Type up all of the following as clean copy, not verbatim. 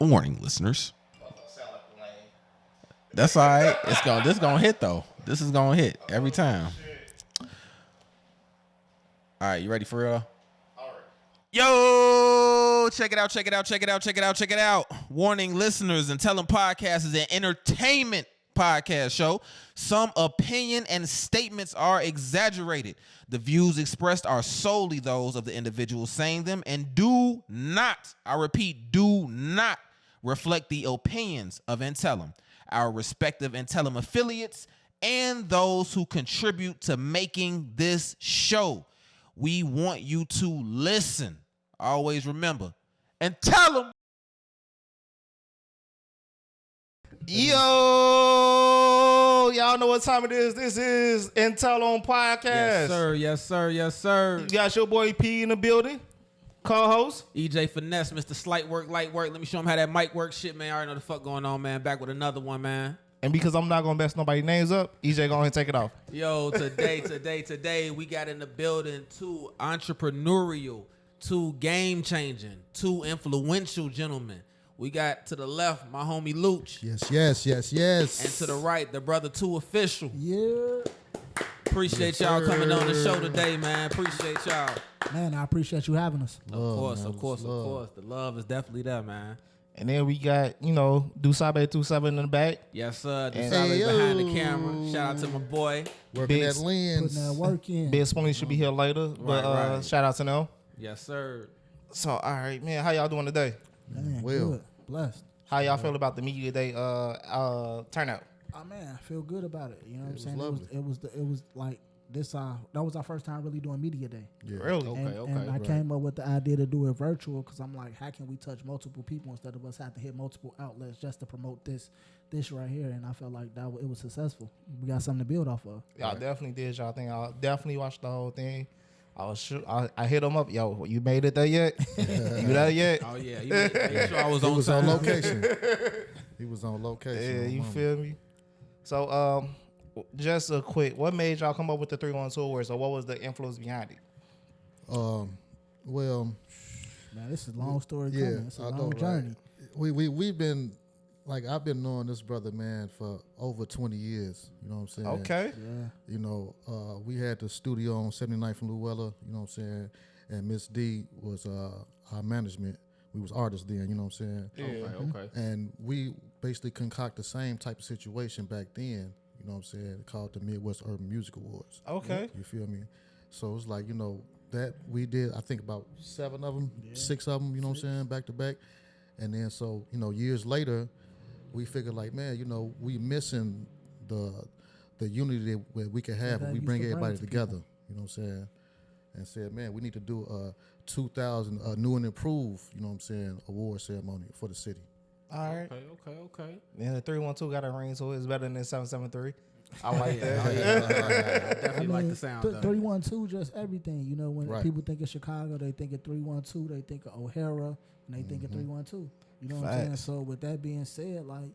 Warning, listeners. That's all right. This gonna hit though. This is gonna hit every time. All right, you ready for real? All right. Yo, check it out. Warning, listeners, AnTellEm Podcast is an entertainment podcast show. Some opinion and statements are exaggerated. The views expressed are solely those of the individuals saying them and do not, I repeat, do not reflect the opinions of AnTellEm, our respective AnTellEm affiliates, and those who contribute to making this show. We want you to listen. Always remember, AnTellEm. Yo, y'all know what time it is. This is AnTellEm Podcast. Yes, sir. You got your boy P in the building, co-host. EJ Finesse, Mr. Slight Work, Light Work. Let me show him how that mic works. Shit, man. I already know the fuck going on, man. Back with another one, man. And because I'm not going to mess nobody's names up, EJ go ahead and take it off. Yo, today, we got in the building two entrepreneurial, two game-changing, two influential gentlemen. We got to the left, my homie Luch. Yes. And to the right, the brother Two Official. Yeah. Appreciate y'all coming on the show today, man. Appreciate y'all. Man, I appreciate you having us. Of course. The love is definitely there, man. And then we got, Dusabe 27 in the back. Yes, sir. Dusabe behind the camera. Shout out to my boy. Working Big, that lens. Putting that work in. Big Spoony should be here later, but Right. shout out to them. Yes, sir. So, all right, man, how y'all doing today? Man, Well. good. Blessed. How y'all feel about the Media Day turnout? Oh man, I feel good about it. You know what I'm saying? Lovely. It was like this. That was our first time really doing Media Day. Yeah. Really? And I came up with the idea to do it virtual because I'm like, how can we touch multiple people instead of us have to hit multiple outlets just to promote this right here? And I felt like it was successful. We got something to build off of. Y'all definitely did y'all thing. I definitely watched the whole thing. I hit him up. Yo, you made it there yet? You there yet? Oh, yeah. You made sure I was He on was time. on location. He was on location. Yeah, on you Mama. feel me? So, just a quick, what made y'all come up with the 312 awards? Or what was the influence behind it? Well, Man, this is a long story yeah, coming. It's a I long know, right? journey. We've been, like, I've been knowing this brother, man, for over 20 years. You know what I'm saying? Okay. You know, we had the studio on 79th and Luella, you know what I'm saying? And Miss D was our management. We was artists then, you know what I'm saying? Yeah. Okay. And we basically concoct the same type of situation back then, you know what I'm saying, called the Midwest Urban Music Awards. Okay. You feel me? So it's like, that we did, I think about 7 of them, 6 of them, you know what I'm saying, back to back. And then so, years later, we figured like, man, we missing the unity that we can have when we bring everybody together, you know what I'm saying? And said, man, we need to do a 2000 new and improved, you know what I'm saying, award ceremony for the city. All right. Okay. Then the 312 got a ring, so it's better than 773. I like that. I definitely like the sound of it. 312, just everything. When Right. people think of Chicago, they think of 312. They think of O'Hara, and they think of 312. You know what I'm saying? Facts. So with that being said, like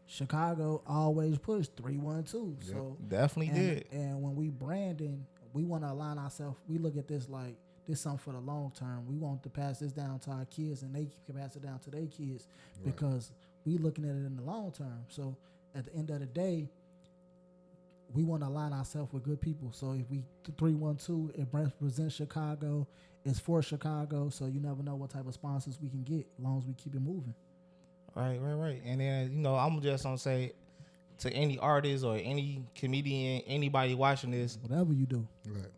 Chicago always pushed 312. So Definitely did. And when we branding, we want to align ourselves. We look at this like this something for the long term. We want to pass this down to our kids, and they can pass it down to their kids because we looking at it in the long term. So at the end of the day, we want to align ourselves with good people. So if we 312, it represents Chicago. It's for Chicago. So you never know what type of sponsors we can get as long as we keep it moving. Right. And then, I'm just going to say to any artist or any comedian, anybody watching this, Whatever you do. Right.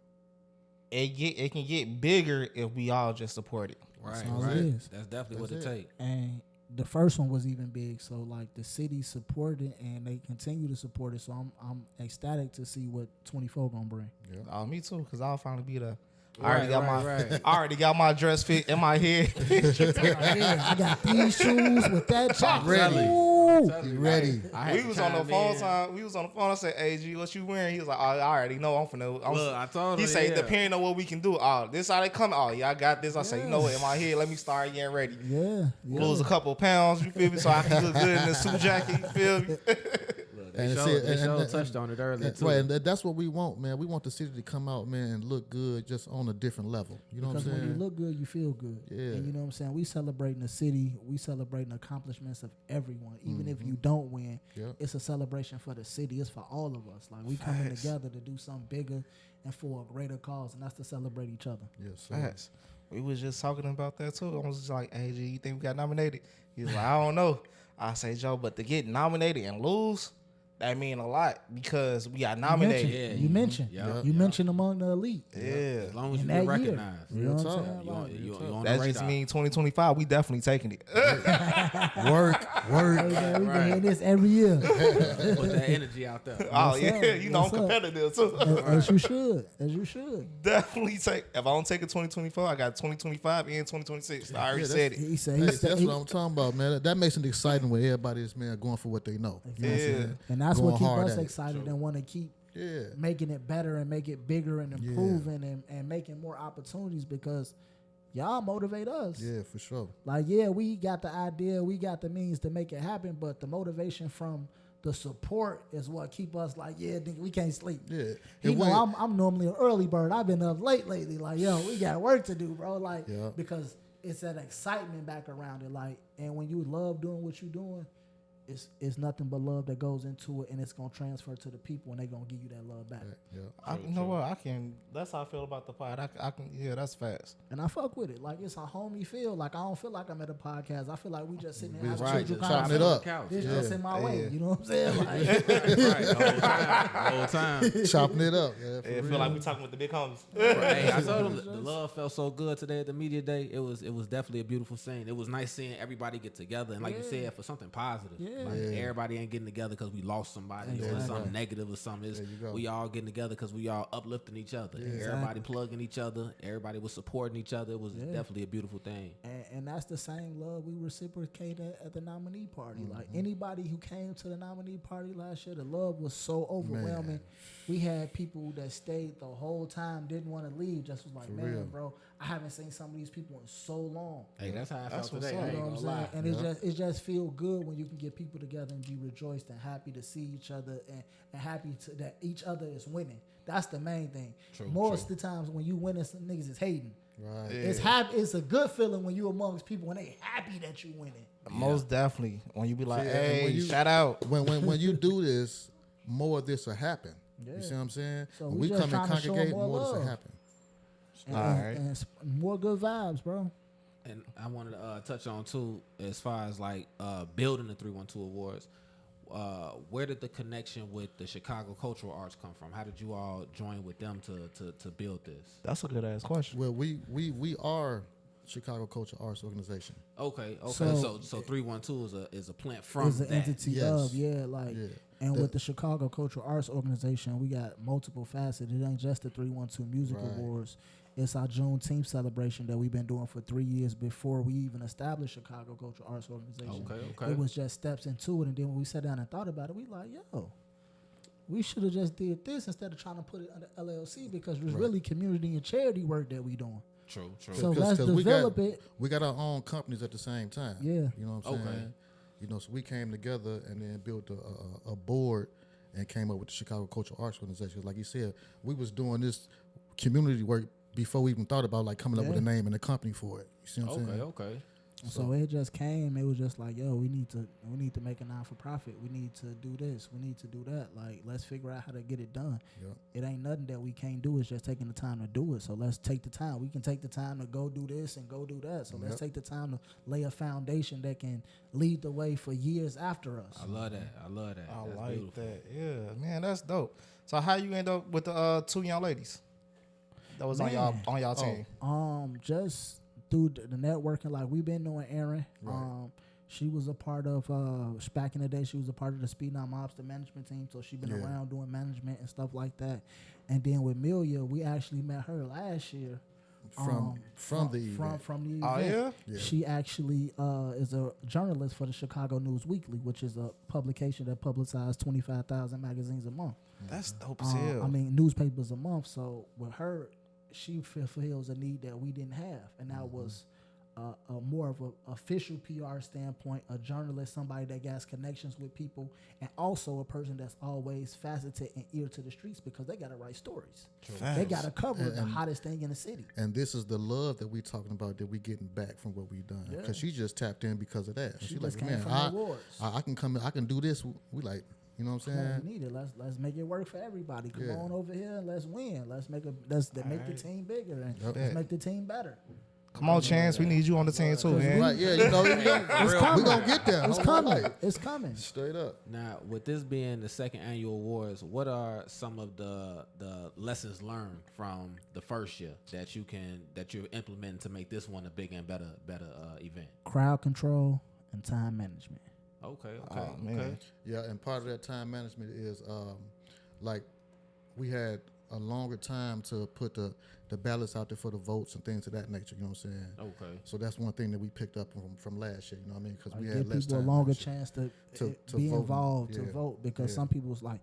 it can get bigger if we all just support it. Right. all it is. That's definitely That's what it it. takes. And the first one was even big. So like the city supported and they continue to support it. So I'm ecstatic to see what 24 gonna bring. Oh, me too, because I'll finally be there. Right. I already got my dress fit in my head. I got these shoes with that jacket. Ready. Ooh. You ready? We was on the phone. We was on the phone. I said, "Hey, G, what you wearing?" He was like, "Oh, I already know. I'm finna." Look, I told He her, said, yeah. "Depending on what we can do, this how they come. Oh, yeah, I got this." I said, "You know what? In my head, let me start getting ready. Yeah. Lose a couple of pounds. You feel me? So I can look good in the suit jacket. You feel me?" Look, They touched on it earlier too. Right, and that's what we want, man. We want the city to come out, man, and look good, just on a different level. You know what I'm saying? Because when you look good, you feel good. Yeah. And you know what I'm saying? We celebrating the city. We celebrating accomplishments of everyone. Even if you don't win, it's a celebration for the city. It's for all of us. Like, we coming together to do something bigger and for a greater cause, and that's to celebrate each other. Yes, Facts. We was just talking about that too. I was just like, hey, G, you think we got nominated? He was like, I don't know. I say, Joe, but to get nominated and lose, that mean a lot because we got nominated. You mentioned. You mentioned among the elite. Yeah. As long as you that get recognized. You know what I'm saying? You on That the just radar. means 2025, we definitely taking it. work. Hey, man, we can hear this every year. Put that energy out there. Oh, yeah. sir. You know, Yes, I'm sir. competitive too. As you should. As you should. Definitely take. If I don't take it 2024, I got 2025 and 2026. I already said it. He said Hey, that's what I'm talking about, man. That makes it exciting when everybody is, man, going for what they know. You know what I'm saying? And that's Going what keeps hard us at it. excited and want to keep Yeah. making it better and make it bigger and improving and making more opportunities because y'all motivate us. Yeah, for sure. Like, yeah, we got the idea, we got the means to make it happen, but the motivation from the support is what keep us like, yeah, nigga, we can't sleep. Yeah. You know, I'm normally an early bird. I've been up late lately. Like, yo, we got work to do, bro. Like, because it's that excitement back around it. Like, and when you love doing what you're doing, it's nothing but love that goes into it, and it's gonna transfer to the people, and they gonna give you that love back. You know what? I can. That's how I feel about the pod. I can. Yeah, that's fast. And I fuck with it. Like, it's a homie feel. Like, I don't feel like I'm at a podcast. I feel like we just sitting We here just having chopping conversation. it up. It's Yeah. just in my way. You know what I'm saying? Like, Right, the whole time. Chopping it up. Yeah, for I real. feel like we talking with the big homies. Hey, I told them the love felt so good today at the media day. It was definitely a beautiful scene. It was nice seeing everybody get together and, like you said, for something positive. Like, everybody ain't getting together because we lost somebody or something negative or something. It's, we all getting together because we all uplifting each other. Everybody plugging each other. Everybody was supporting each other. It was definitely a beautiful thing. and that's the same love we reciprocate at the nominee party. Like, anybody who came to the nominee party last year, the love was so overwhelming. Man. We had people that stayed the whole time, didn't want to leave, just was like, man, bro, I haven't seen some of these people in so long. Hey, that's how I felt what's today. up. I You ain't know what I'm gonna saying? lie. And it just feel good when you can get people together and be rejoiced and happy to see each other and happy that each other is winning. That's the main thing. Most of the times when you winning, some niggas is hating. Right. It's happy. It's a good feeling when you amongst people when they happy that you winning. Most definitely. When you be like, See, and hey, when you- shout out. When you do this, more of this will happen. Yeah. You see what I'm saying? So when we we just come and trying to show 'em congregate, more more of this will love. happen. And, Alright. and it's more good vibes, bro. And I wanted to touch on too, as far as like building the 312 Awards. Where did the connection with the Chicago Cultural Arts come from? How did you all join with them to build this? That's a good ass question. Well, we are Chicago Cultural Arts Organization. Okay. So- So 312 is a plant from It's an that. entity Yes. of, like, Yeah. and with the Chicago Cultural Arts Organization, we got multiple facets. It ain't just the 312 Music Right. Awards. It's our Juneteenth celebration that we've been doing for 3 years before we even established Chicago Cultural Arts Organization. Okay. It was just steps into it, and then when we sat down and thought about it, we like, yo, we should have just did this instead of trying to put it under LLC because it's really community and charity work that we doing. True. So let's develop it. We got our own companies at the same time. Yeah. You know what I'm saying? You know, so we came together and then built a board and came up with the Chicago Cultural Arts Organization. Like you said, we was doing this community work before we even thought about like coming up with a name and a company for it. You see what I'm saying? Okay. So it just came. It was just like, yo, we need to make a non-for-profit. We need to do this. We need to do that. Like, let's figure out how to get it done. Yep. It ain't nothing that we can't do. It's just taking the time to do it. So let's take the time. We can take the time to go do this and go do that. So let's take the time to lay a foundation that can lead the way for years after us. I love that. I That's like beautiful. that. Yeah, man, that's dope. So how you end up with the two young ladies that was Man. on y'all team? Just through the networking, like we've been knowing Erin. She was a part of back in the day. She was a part of the Speed Now Mobster management team, so she been around doing management and stuff like that. And then with Milia, we actually met her last year From the event. from the event. Oh yeah. Yeah. She actually is a journalist for the Chicago News Weekly, which is a publication that publicizes 25,000 magazines a month. That's dope as hell. I mean, newspapers a month. So with her, she fulfills a need that we didn't have, and that was a more of a official PR standpoint, a journalist, somebody that has connections with people, and also a person that's always faceted and ear to the streets because they got to write stories. They got to cover the hottest thing in the city. And this is the love that we talking about that we getting back from what we done. Because she just tapped in because of that. She like, came man, from the awards. I can come in, I can do this. We like, you know what I'm saying? We need it. Let's make it work for everybody. Come on over here and let's win. Let's make the team bigger and let's make the team better. Come on, Chance. We need you on the team too, man. Right, yeah, you know, we gonna get there. It's coming. It's coming. Straight up. Now, with this being the second annual awards, what are some of the lessons learned from the first year that you're implementing to make this one a bigger and better event? Crowd control and time management. Okay. Yeah, and part of that time management is like we had a longer time to put the ballots out there for the votes and things of that nature. You know what I'm saying? Okay. So that's one thing that we picked up from last year. You know what I mean? Because we give had less people time. a longer chance to be vote. involved to vote because some people was like,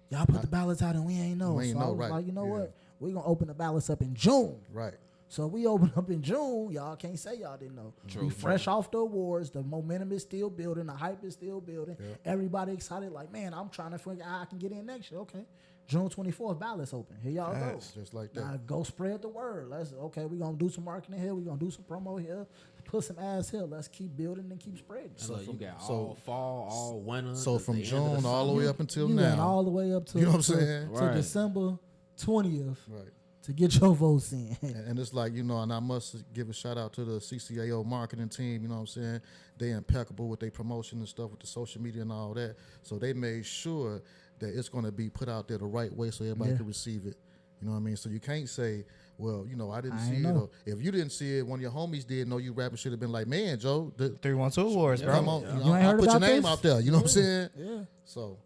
y'all put the ballots out and we ain't know. So I was like, you know what? We're gonna open the ballots up in June. Right. So we open up in June. Y'all can't say y'all didn't know. We fresh off the awards. The momentum is still building. The hype is still building. Yeah. Everybody excited. Like, man, I'm trying to figure out how I can get in next year. Okay. June 24th, ballots open. Here y'all go. Just like that. Now go spread the word. We're going to do some marketing here. We're going to do some promo here. Put some ass here. Let's keep building and keep spreading. So you got all fall, all winter. So from June all the way up until you now. All the way up to, you know what I'm saying? To December 20th. Right. To get your votes in. And it's like, you know, and I must give a shout out to the CCAO marketing team, you know what I'm saying? They impeccable with their promotion and stuff with the social media and all that. So they made sure that it's going to be put out there the right way so everybody can receive it. You know what I mean? So you can't say, well, you know, I didn't see it. Or if you didn't see it, one of your homies did know you rapping, should have been like, man, Joe. 312 Awards, bro. Come on, you ain't heard put about your name this? out there. You know what I'm saying? Yeah. So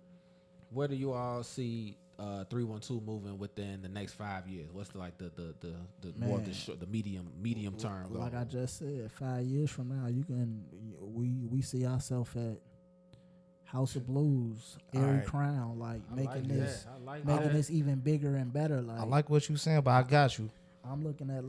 where do you all see 312 moving within the next 5 years? What's the more of the short, the medium term goal? Like I just said, 5 years from now, we see ourselves at House of Blues, Airy Crown, making this even bigger and better. Like I like what you saying, but I got you. I'm looking at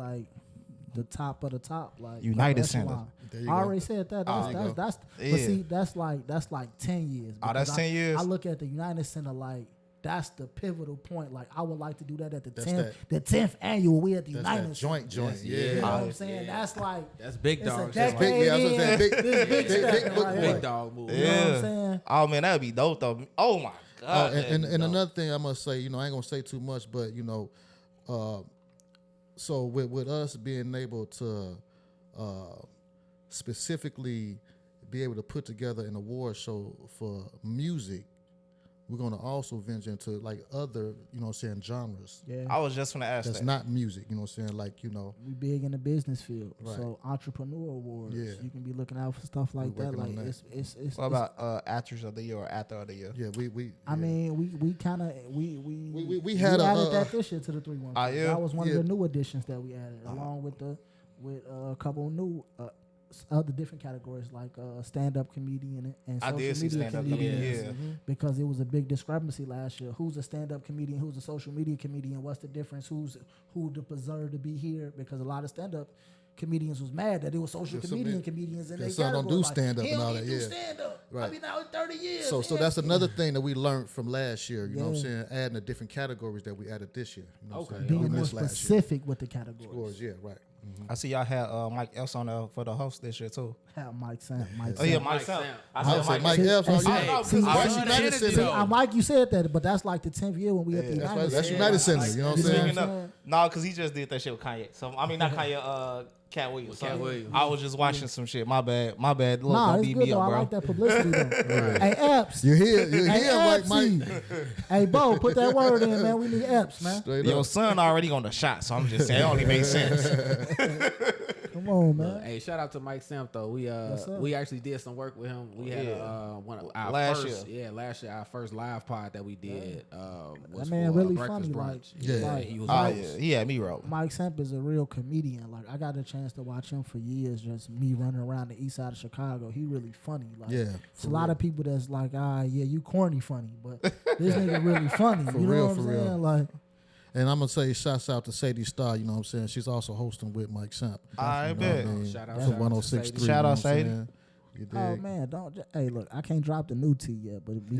the top of the top, like United Center. I already said that. But see, that's like 10 years. That's 10 years. I look at the United Center like that's the pivotal point. Like I would like to do that at the 10th annual. We at the United joint. You know what I'm saying? That's big dog. That's big dog move. You know what I'm saying? Oh man, that'd be dope though. Oh my god. And another thing I must say, you know, I ain't gonna say too much, but you know, so with us being able to specifically be able to put together an award show for music, we're going to also venture into like other, you know what I'm saying, genres. Yeah. I was just going to ask that's not music, you know what I'm saying? Like, you know. We big in the business field. Right. So entrepreneur awards, you can be looking out for stuff like that. Like it's what about actors of the year or actor of the year? Yeah, we added that this year to the 3-1. That was one of the new additions that we added, along with a couple of new other different categories like stand-up comedian and social media comedian, because it was a big discrepancy last year. Who's a stand-up comedian? Who's a social media comedian? What's the difference? Who deserve to be here? Because a lot of stand-up comedians was mad that it was social comedians and they don't do stand-up and all that. Do stand-up. Right. I've been out 30 years. So that's another thing that we learned from last year. You know what I'm saying? Adding the different categories that we added this year. You know what I'm saying? Being more specific with the categories. Scores, yeah, right. I see y'all had Mike Epps on for the host this year too. Have Mike Sam. Oh yeah, Mike Sam. I said Mike Epps. Mike, you said that, but that's like the 10th year when we at the United Center. That's United Center. You know what I'm saying? No, because he just did that shit with Kanye. So I mean, not Kanye. Cat Williams. I was just watching some shit. My bad. Look, don't beat me up, bro. I like that publicity though. Hey, Epps. You're here, Mike. Hey, Bo, put that word in, man. We need Epps, man. Your son already on the shot, so I'm just saying it only makes sense. Come on, man. Hey, shout out to Mike Sam though. We actually did some work with him. We had one of our last year our first live pod that we did. Was that man for, really Breakfast funny. Brunch. He was. He had me roll. Mike Sam is a real comedian. Like I got a chance to watch him for years. Just me running around the east side of Chicago. He really funny. Like it's a lot of people that's like, you corny funny, but this nigga really funny. You know what I'm saying? Like. And I'm gonna say shouts out to Sadie Starr. You know what I'm saying? She's also hosting with Mike Samp. I bet. Shout out From 106.3. Shout out Sadie. Oh man, hey, look, I can't drop the new T yet, but be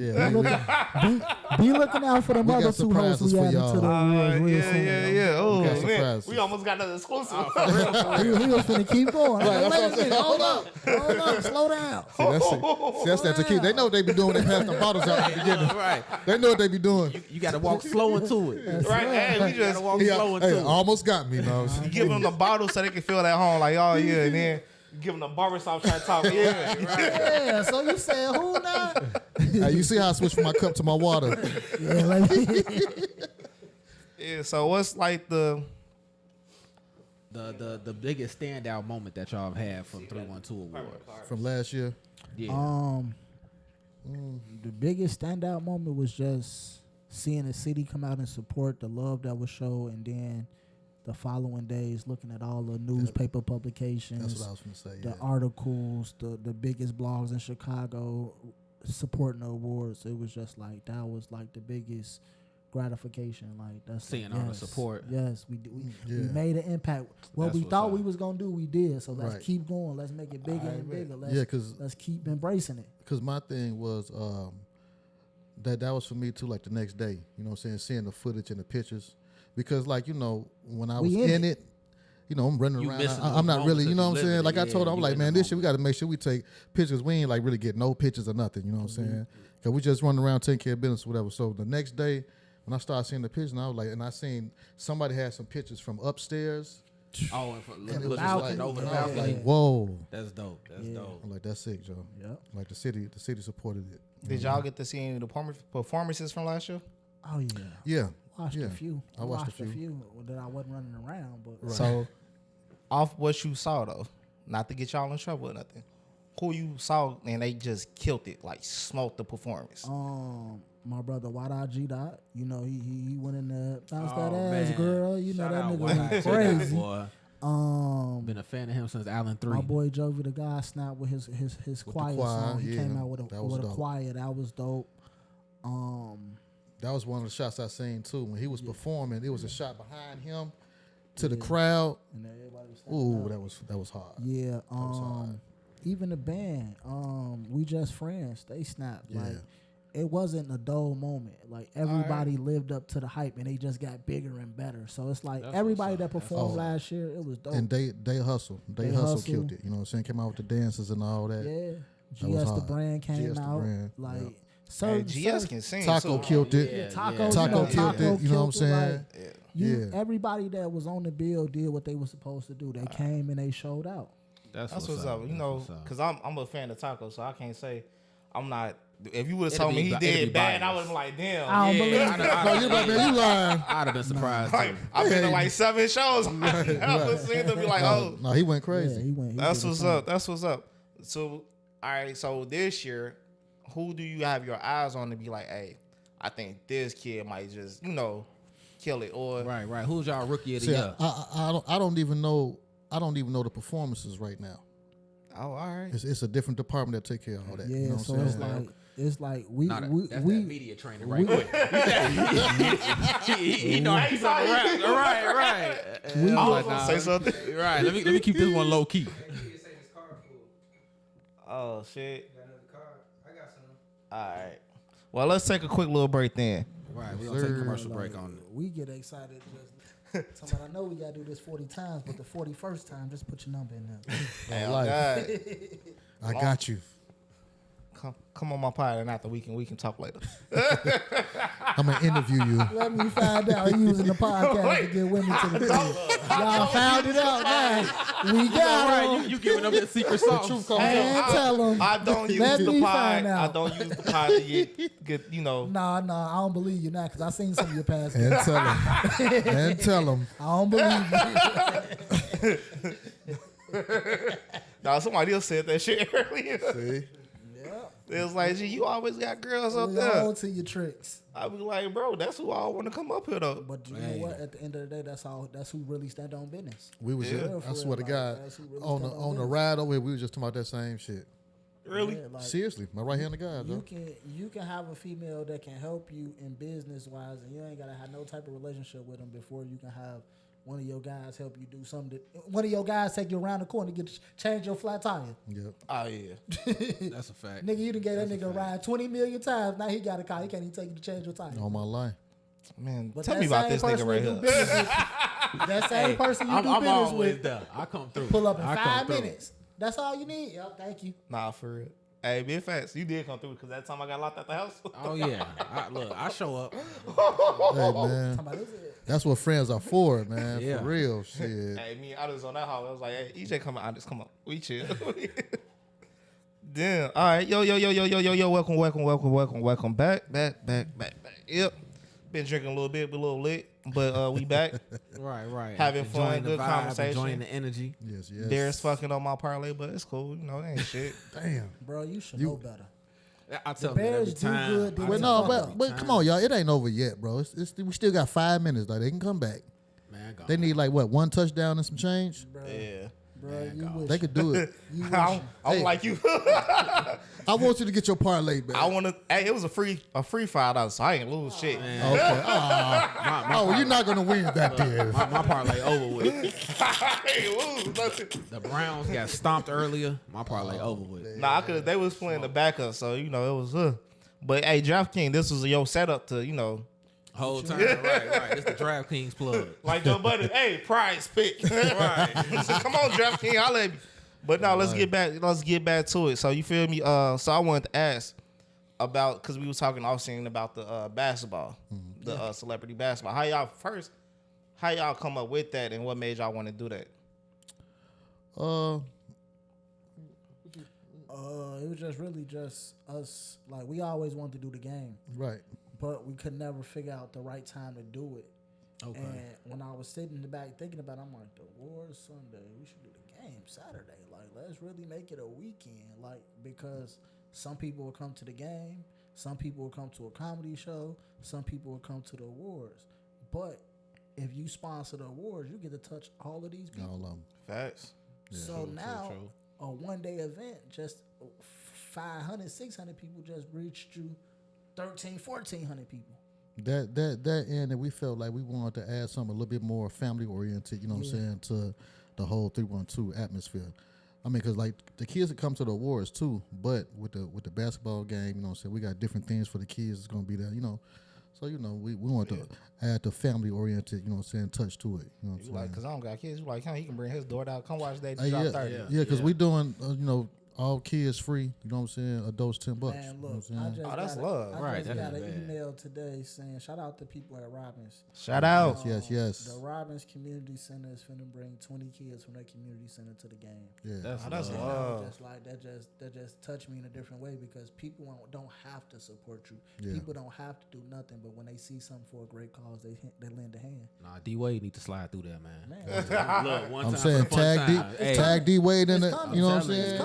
looking out for the We got other two hosts surprises we for added y'all. to the real soon. Yeah. Oh, got man. surprises. We almost got another exclusive. He was finna keep going. Wait a minute, hold up, slow down. That's that tequila. They know what they be doing. They pass the bottles out at the beginning. Right. They know what they be doing. You got to walk slow into it. Right, hey, we just walk slow into Hey, it. almost got me, no. give them the bottle so they can feel at home, like, oh yeah, and then give them the barbershop try to talk. Yeah, Yeah, so you said who now? Hey, you see how I switch from my cup to my water? Yeah, like, yeah. So what's like the biggest standout moment that y'all have had from 312 Awards? From last year? Yeah. the biggest standout moment was just seeing the city come out and support the love that was shown, and then the following days looking at all the newspaper publications, That's what I was going to say. the articles, the biggest blogs in Chicago supporting the awards. It was just like, that was like the biggest gratification. Like, that's Seeing all the support. Yes, we made an impact. What That's we what's thought up. we was gonna do, we did. So let's Right. keep going. Let's make it bigger and bigger. Let's keep embracing it. Because my thing was that was for me too, like the next day, you know what I'm saying, seeing the footage and the pictures. Because, like, you know, when I was in it, you know, I'm running You around. missing I'm those not really, you know what I'm moments saying? of Like I living told it. him, I'm Yeah, like, you man, in the this year we got to make sure we take pictures. We ain't like really get no pictures or nothing, you know what I'm saying? Because we just running around taking care of business or whatever. So the next day, when I started seeing the pictures, and I was like, and I seen somebody had some pictures from upstairs. Oh, and from And it was looking like, looking over the I was balcony. like, whoa. That's dope. That's dope. I'm like, that's sick, Joe. Yep. Like the city supported it. Did y'all get to see any of the performances from last year? Oh yeah. Yeah. Watched Yeah. a few. I watched a few. that I wasn't running around, but So, off what you saw though, not to get y'all in trouble or nothing, who you saw and they just killed it, like smoked the performance. my brother Wada G Dot, you know, he went in there, bounced Oh, that ass, man. girl. You Shout know, that out nigga Wada went G, crazy. boy. Been a fan of him since Allen 3. My boy Jovi the guy snapped with his choir song. He came out with a dope. choir. That was dope. That was one of the shots I seen too. When he was performing, it was a shot behind him to the crowd. And everybody was standing Ooh, up. that was hard. Yeah. was hard. Even the band, We Just Friends, they snapped. Yeah. Like, it wasn't a dull moment. Like, everybody lived up to the hype, and they just got bigger and better. So it's like, That's everybody what's that up. That's performed last year, it was dope. And they hustle. They hustle killed it. You know what I'm saying? Came out with the dances and all that. Yeah. That was GS the hard. brand came GS the out. brand, Like, yeah. certain, GS can sing. Taco too. killed it. Yeah, Taco, Taco killed it. You know what I'm killed it, saying? like, everybody that was on the bill did what they were supposed to do. They came and they showed out. That's what's up. You know, That's what's up. because I'm a fan of Taco, so I can't say I'm not. If you would have It'll told me be he bi- it'll did be bad, I would biased. have been like, damn. I don't believe it. No, you right, man. You lying. I'd have been surprised. Like, too. I've been to like 7 shows. I've seen them be like, oh, No, he went Yeah, crazy. he went. He that's did what's his thing. up. That's what's up. So, all right. So this year, who do you have your eyes on to be like, hey, I think this kid might just, kill it, or Right. Who's y'all rookie of the See, year? I don't even know the performances right now. oh, all right. It's a different department that take care of all that. Yeah, you know what so I'm it's saying? like we That's we that we media training right quick. he know how to keep on the rap. Right. We I was go- gonna say something. Right. Let me keep this one low key. Oh shit. All right. Well, let's take a quick little break then. Right. We're gonna take a commercial break on it. we get excited. Just I know we gotta do this 40 times, but the 41st time, just put your number in there. Hey, life. God. I got you. Come on my pod, and after we can talk later. I'm gonna interview you. Let me find out he using the podcast to get women to the crib. Y'all found it out now. We got Right. him. You giving them that secret sauce. And tell him. I don't use Let the me pod. find I out. don't use the pod to get Nah, I don't believe you now because I seen some of your past. And tell him. And tell him. I don't believe you. Now somebody else said that shit earlier. See? It was like, gee, you always got girls up We there. all to your tricks. I be like, bro, that's who I want to come up here though. But you know what? At the end of the day, that's who really stand on business. We was Yeah. just, I For swear to real, God, like, that's who really on stand the on on the business. ride over here, we was just talking about that same shit. Really? Yeah, like, Seriously, my right hand to God, though. you can have a female that can help you in business wise, and you ain't gotta have no type of relationship with them before you can have one of your guys help you do something. One of your guys take you around the corner to change your flat tire. Yep. Oh yeah. That's a fact. Nigga, you done gave that nigga a ride 20 million times. Now he got a car. He can't even take you to change your tire. All my life. Man, But tell that me about same this nigga person right you here. do business with- That same person you do I'm business always with, there. I come through. pull up in I come 5 through. minutes. That's all you need. Yep, thank you. Nah, for real. Hey, big facts. You did come through because that time I got locked at the house. Oh yeah. I show up. Hey, man. Talking about this is- That's what friends are for, man. Yeah. For real. Shit. Hey, me, I was on that house. I was like, hey, EJ, come on. I just come on. We chill. Damn. All right. Yo. Welcome back. Yep. Been drinking a little bit, but a little lit. But we back. Right. Having Enjoying fun, the good vibe, conversation. enjoying the energy. Yes. There's fucking on my parlay, but it's cool. You know, it ain't shit. Damn. Bro, you should know better. I tell The them every Bears do time. good, they I win. Well, tell no, them but every come time. on, y'all. It ain't over yet, bro. We still got 5 minutes. Like, they can come back. Man, go. They need, like, what, one touchdown and some change? Bro, Yeah. bro, you wish. They could do it. You wish. I don't Hey. like you. I want you to get your parlay back. I want to. Hey, it was a free $5, so I ain't lose shit. Okay. Oh, well, you're not going to win that there. My parlay over with. I ain't lose nothing. The Browns got stomped earlier. My parlay over with. Nah, they was playing the backup, so you know it was. But hey, DraftKings, this was your setup to Whole time. Right. It's the DraftKings plug. like Joe Budden. Hey, prize pick. Right. So come on, DraftKings, I'll let you. But now let's get back to it. So you feel me? So I wanted to ask about, because we was talking off scene about the basketball, the celebrity basketball. How y'all come up with that, and what made y'all want to do that? It was just really just us. Like, we always wanted to do the game, Right. but we could never figure out the right time to do it. Okay. And when I was sitting in the back thinking about it, I'm like, the awards Sunday, we should do the game Saturday. Like, let's really make it a weekend. Like, because some people will come to the game, some people will come to a comedy show, some people will come to the awards. But if you sponsor the awards, you get to touch all of these people. All of them. Facts. So now, true. a one-day event, just 500, 600 people just reached you 1,300, 1,400 people. That end that we felt like we wanted to add something a little bit more family oriented, you know what I'm saying, to the whole 312 atmosphere. I mean, because like the kids that come to the awards too, but with the basketball game, you know what I'm saying, we got different things for the kids that's going to be there, you know. So, you know, we want to add the family oriented, you know what I'm saying, touch to it. You know what I'm You saying? like, because I don't got kids. You like, he can bring his daughter out. Come watch that Hey, drop yeah, 30. because we doing, you know, all kids free, you know what I'm saying, adults $10. Man, you know look, what I'm saying? that's love. Right, I just that got ain't an bad. email today saying, shout out to people at Robbins. Shout out. Yes. The Robbins Community Center is finna bring 20 kids from that community center to the game. Yeah. That's And love. just like that just touched me in a different way, because people don't have to support you. Yeah. People don't have to do nothing, but when they see something for a great cause, they lend a hand. Nah, D Wade need to slide through that, man. Look, one I'm time saying for the fun tag D, time. Hey, tag D Wade in It's it. coming. You know what I'm I'm telling saying?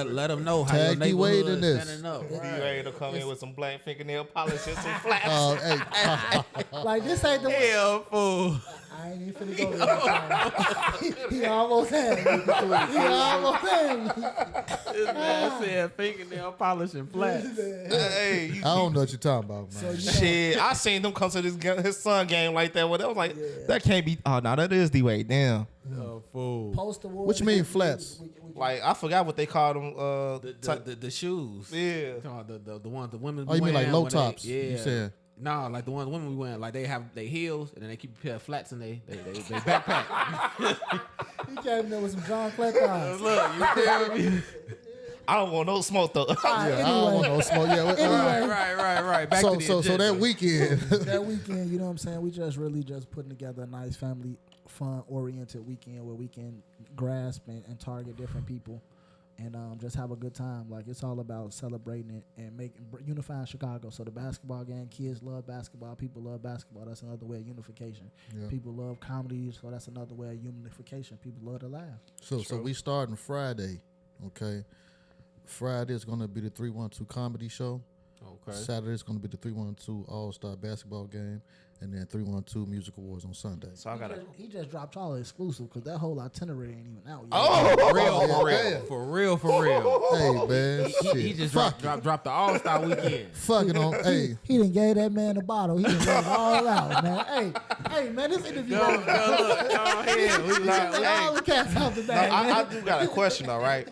you, let them know how Tag your D Wade neighborhood in this. standing up. You ready to come in with some black fingernail polish and some flaps? Hey, Like, this ain't the one. Hell, fool. I ain't even finna go there. He almost had me. He almost had me. This man said fingernail polish and flats. Hey, you, I don't know what you're talking about, man. So, you know, shit. I seen them come to his son game like that. Well, I was like, that can't be. Oh, no, that is D-Wade. Damn. Oh, fool. post awards. What you mean flats? Like, I forgot what they called them. The shoes. Yeah. The ones the women. Oh, you mean like wearing low when they- tops? Yeah. You said. No, like the ones women we wearing, like they have their heels and then they keep a pair of flats in they backpack. He came there with some John Clapton. Look, you feel me? I don't want no smoke, though. Yeah, I don't want no smoke. Yeah, Right. Back to the so agenda. that weekend. That weekend, you know what I'm saying? We just really just putting together a nice family fun oriented weekend where we can grasp and target different people and just have a good time. Like, it's all about celebrating it and unifying Chicago. So the basketball game, kids love basketball, people love basketball. That's another way of unification. Yeah. People love comedy, so that's another way of unification. People love to laugh. So we starting Friday, okay? Friday is gonna be the 312 comedy show. Okay. Saturday is going to be the 312 All-Star basketball game, and then 312 Music Awards on Sunday. So I got he just dropped y'all exclusive because that whole itinerary ain't even out yet. Oh, For real. Hey, man. He just dropped the All-Star weekend. Fucking on. Hey. He done gave that man a bottle. He done let it all out, man. Hey, man, this interview. Go ahead. We all the cats out the bag. I do got a question though, right?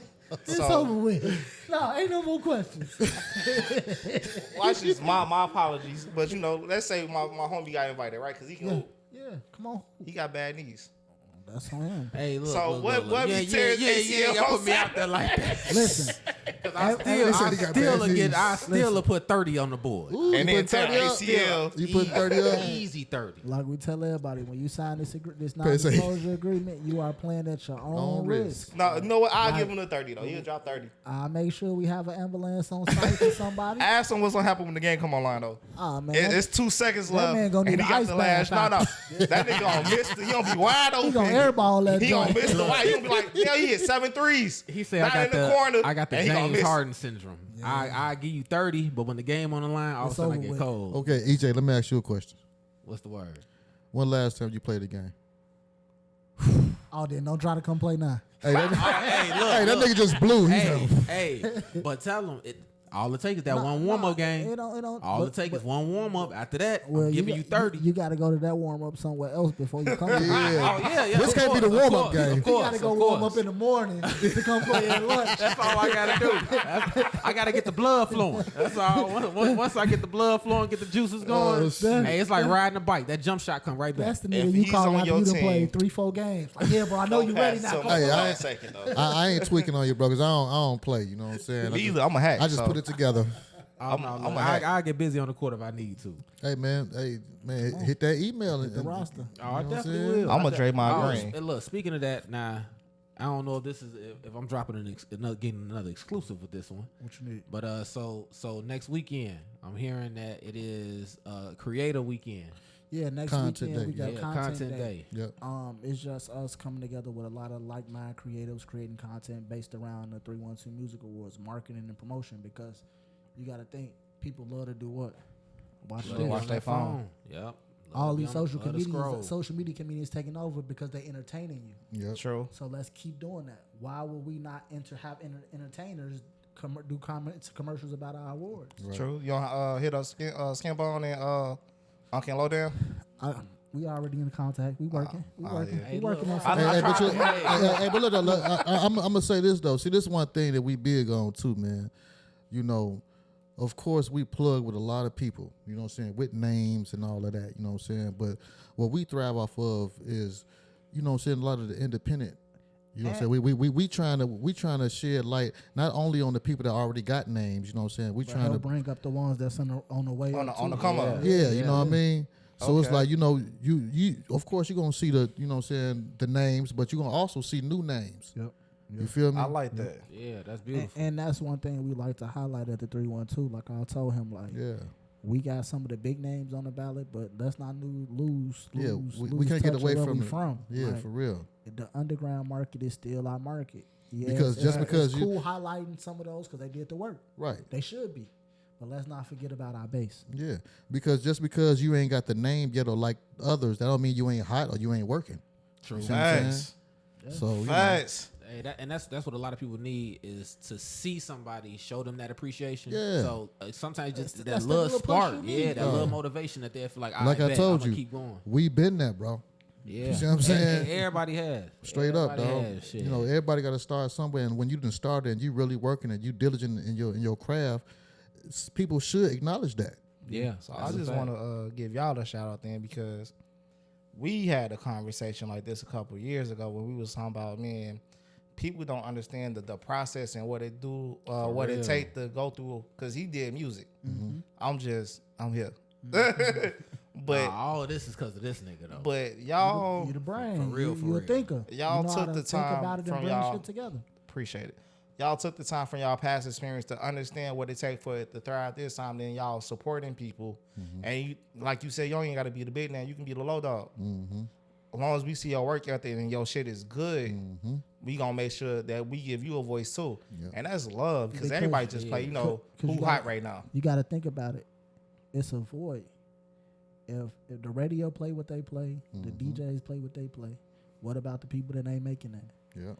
It's over with. No, ain't no more questions. Watch this. My apologies, but let's say my homie got invited, right? Because he can. Yeah, come on. He got bad knees. That's on him. Hey, look. So look. what? Yeah, y'all put me out there like that. Listen, I still will put 30 on the board. Ooh, and then tear ACL. You put 30 up? Easy 30. like we tell everybody, when you sign this non-disclosure agreement, you are playing at your own risk. No, you know what? I'll give him the 30 though. He'll drop 30. I'll make sure we have an ambulance on site for somebody. Ask him what's gonna happen when the game come online though. Oh man, It's 2 seconds left. man gonna need and he an got ice the bath. last. No. That nigga gonna miss. He gonna be wide open. he gonna airball that He joint. gonna miss the wide. He gonna be like, yeah, he hit 7 threes. He said, Not in the corner. I got the and he gonna James miss. Harden syndrome. I give you 30, but when the game on the line, all of a sudden I get cold. Okay, EJ, let me ask you a question. What's the word? When last time you played a game? Oh, then don't try to come play now. Hey, that, that nigga just blew. But tell him all it takes is that one warm-up game. All it takes is one warm-up. After that, I'm giving you 30. You got to go to that warm-up somewhere else before you come. Yeah. This can't be the warm-up game. You got to go warm up in the morning to come play at lunch. That's all I got to do. I got to get the blood flowing. That's all. Once I get the blood flowing, get the juices going, hey, it's like riding a bike. That jump shot come right back. That's the nigga you call out. You done played 3-4 games. Like, yeah, bro, I know you ready now. I ain't tweaking on you, bro, because I don't play. You know what I'm saying? I'm a hack. I just put it together. I get busy on the court if I need to. Hey man, hit that email the roster. I definitely will. I'm gonna trade my green. Look, speaking of that, now I don't know if this is if I'm dropping getting another exclusive with this one. What you need? But so next weekend, I'm hearing that it is Creator Weekend. Yeah, next Content weekend day. we got Content Day. Yep. It's just us coming together with a lot of like-minded creatives creating content based around the 312 Music Awards, marketing and promotion, because you got to think people love to do what? Watch their phone. Yep. All these social media comedians taking over because they entertaining you. Yep. True. So let's keep doing that. Why would we not have entertainers do commercials about our awards? Right. True. You want hit up Skinbone and Uncle Lowdown? We already in contact. We working. We working. Yeah. We working on But something. look, I'm gonna say this though. See, this is one thing that we big on too, man. Of course, we plug with a lot of people, you know what I'm saying, with names and all of that, you know what I'm saying. But what we thrive off of is, you know what I'm saying, a lot of the independent. You know what I'm saying? We trying to shed light not only on the people that already got names, you know what I'm saying? We trying to bring up the ones that's on the way on the come up. Yeah, you know what I mean? So it's like, you of course you're gonna see the, you know what I'm saying, the names, but you're gonna also see new names. Yep. You feel me? I like that. Yeah, that's beautiful. And that's one thing we like to highlight at the 312. Like I told him, we got some of the big names on the ballot, but let's not lose. We can't get away from it. Yeah, like, for real. The underground market is still our market. Yeah, because it's cool highlighting some of those because they did the work. Right. They should be. But let's not forget about our base. Yeah, because just because you ain't got the name yet or like others, that don't mean you ain't hot or you ain't working. True. Facts. So facts. Hey, that's what a lot of people need is to see somebody, show them that appreciation. Yeah. So sometimes just that little spark, that little motivation that they feel like I told you, keep going. We been that, bro. Yeah. You see what I'm saying? And everybody has. Straight up, dog. Everybody got to start somewhere, and when you done started and you really working and you diligent in your craft, people should acknowledge that. Yeah. So I just want to give y'all a shout out then, because we had a conversation like this a couple of years ago when we was talking about, man, people don't understand the process and what it do, it take to go through. Because he did music. Mm-hmm. I'm here. Mm-hmm. But all of this is because of this nigga though. But y'all, you the brain, for real, you a thinker. Y'all took the time about it from and y'all. shit together. Appreciate it. Y'all took the time from y'all past experience to understand what it takes for it to thrive this time. Then y'all supporting people, and you, like you said, you ain't got to be the big man. You can be the low dog. Mm-hmm. As long as we see your work ethic and your shit is good, we gonna make sure that we give you a voice too. Yeah. And that's love because everybody just play, you know, who hot right now. You got to think about it. It's a void. If the radio play what they play, the DJs play what they play, what about the people that ain't making that? Yeah.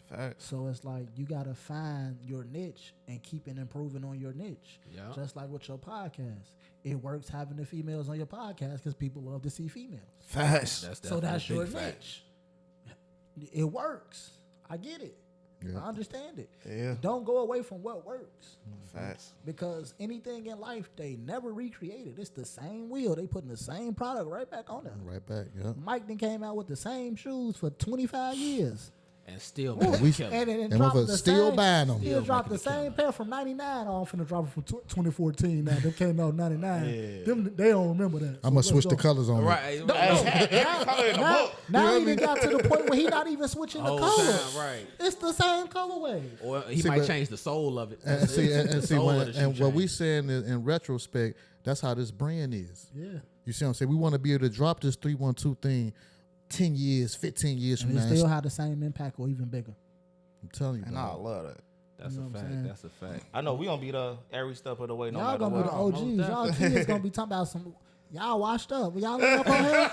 Facts. So it's like you got to find your niche and keep it improving on your niche. Yeah. Just like with your podcast. It works having the females on your podcast because people love to see females. Facts. So that's your niche. It works. I get it. Yeah. I understand it. Yeah. Don't go away from what works. Facts. Because anything in life, they never recreated. It's the same wheel. They putting the same product right back on there. Right back. Yeah. Mike then came out with the same shoes for 25 years. And still we killing. And dropped dropped the the still same, buying them. Still dropped the same pair from 99. Oh, I'm finna drop it from 2014 now. They came out 99. Yeah. Them, they don't remember that. I'm going to switch the colors on Right. Now he done got to the point where he not even switching the Whole color. time, right. It's the same colorway. Or he See, might but- change the soul of it. And see, The soul of the shoe and what we change. saying in retrospect, that's how this brand is. Yeah. You see what I'm saying? We want to be able to drop this 312 thing 10 years, 15 years And from it now. still have the same impact or even bigger. I'm telling you. And I dog. love that. That's You know a what I'm fact. saying? That's a fact. I know we gonna be the every step of the way. No Y'all matter gonna be the what. OGs. Most Y'all definitely. kids gonna be talking about some. Y'all washed up. Y'all look up on him.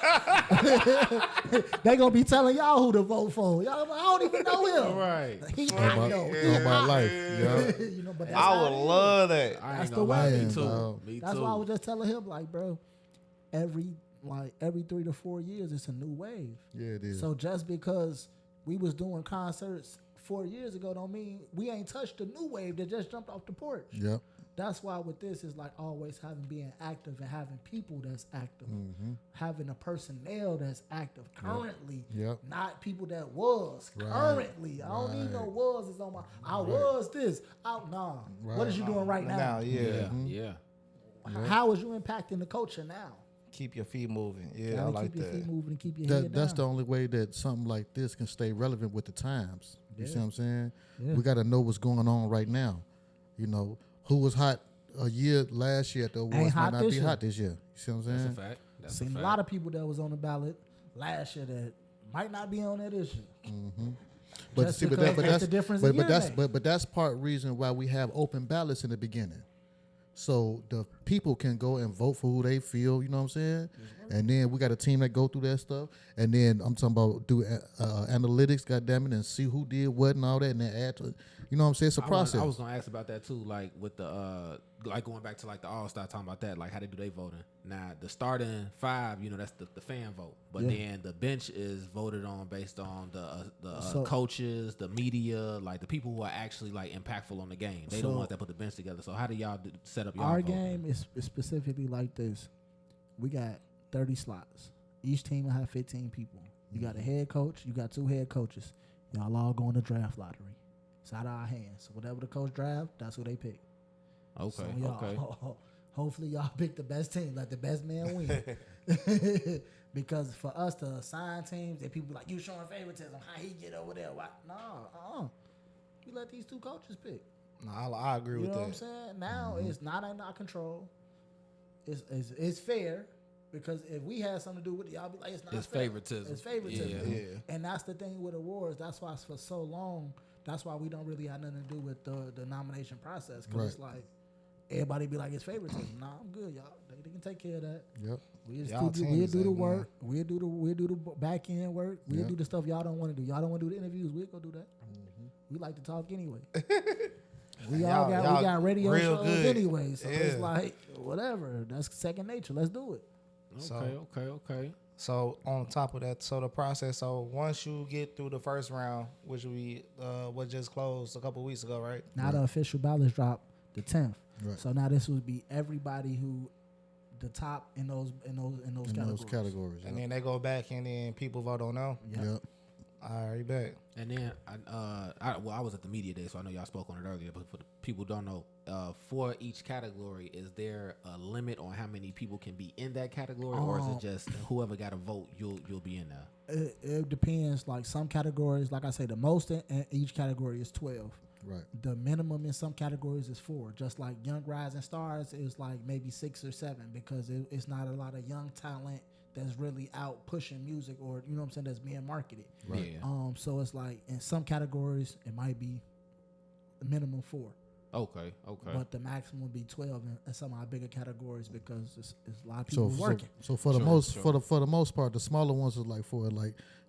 They gonna be telling y'all who to vote for. Y'all, I don't even know him. Right. He All not about, know. all about life. Yeah. You know, but that's I how would it is. love that. I That's ain't the gonna lie. way. Me Man, too. dog. Me That's too. why I was just telling him, like, bro, every 3 to 4 years, it's a new wave. Yeah, it is. So just because we was doing concerts 4 years ago don't mean we ain't touched the new wave that just jumped off the porch. Yep. That's why with this is like always being active and having people that's active, having a personnel that's active currently, Yep. not people that was Right. currently. I don't need no was is on my. I was this. Nah. What is you doing right now? Now, yeah. Yeah. How is you impacting the culture now? Keep your feet moving. Yeah, I Gotta like keep your that. feet moving and keep your head That's down. the only way that something like this can stay relevant with the times. You see what I'm saying? Yeah. We got to know what's going on right now. You know, who was hot last year at the awards hot might not this be year. hot this year. You see what I'm That's saying? a fact. That's Seen a fact. lot of people that was on the ballot last year that might not be on there this year. But Just see, but, because but that's that's the difference but, in but year that's name. but that's part reason why we have open ballots in the beginning. So the people can go and vote for who they feel, you know what I'm saying? And then we got a team that go through that stuff. And then I'm talking about do analytics, goddammit, and see who did what and all that, and then add to it. You know what I'm saying? It's a process. I was gonna ask about that too, like with the like going back to like the All Star, talking about that, like how they do they voting. Now the starting 5, you know, that's the fan vote, but then the bench is voted on based on the coaches, the media, like the people who are actually like impactful on the game. They the ones that put the bench together. So how do y'all set up y'all Our voting? game is specifically like this. We got 30 slots. Each team will have 15 people. You got a head coach. You got 2 head coaches. Y'all all go in the draft lottery. It's out of our hands. So whatever the coach draft, that's who they pick. Okay, So y'all, okay. hopefully y'all pick the best team. Let the best man win. Because for us to assign teams, and people like, you showing favoritism. How he get over there? Why? No. We let these 2 coaches pick. No, I agree You with know that. what I'm saying? Now it's not in our control. It's fair because if we had something to do with it, y'all be like, it's not It's fair. favoritism. It's favoritism. Yeah. And that's the thing with awards. That's why for so long, that's why we don't really have nothing to do with the nomination process. Because it's like, everybody be like, it's favoritism. Nah, I'm good, y'all. They can take care of that. Yep. We'll Y'all do teams the ain't work. We'll do the back end work. We'll Yeah. do the stuff y'all don't want to do. Y'all don't want to do the interviews. We'll go do that. We like to talk anyway. We Y'all got radio real shows good. anyway, so it's Yeah. like whatever. That's second nature. Let's do it. Okay. So on top of that, so the process. So once you get through the first round, which we was just closed a couple weeks ago, right? Now the official ballots drop the 10th. Right. So now this would be everybody who the top in those categories. And then they go back and then people vote on them. Yep. All right, back. And then I was at the media day, so I know y'all spoke on it earlier. But for the people who don't know, for each category, is there a limit on how many people can be in that category, or is it just whoever got a vote, you'll be in there? It depends. Like some categories, like I say, the most in each category is 12. Right. The minimum in some categories is 4. Just like Young Rising Stars is like maybe 6 or 7 because it's not a lot of young talent that's really out pushing music, or you know what I'm saying, that's being marketed. Right. Yeah. So it's like in some categories it might be a minimum 4. Okay. But the maximum would be 12 in some of our bigger categories because it's a lot of people working. So for the for the most part, the smaller ones is like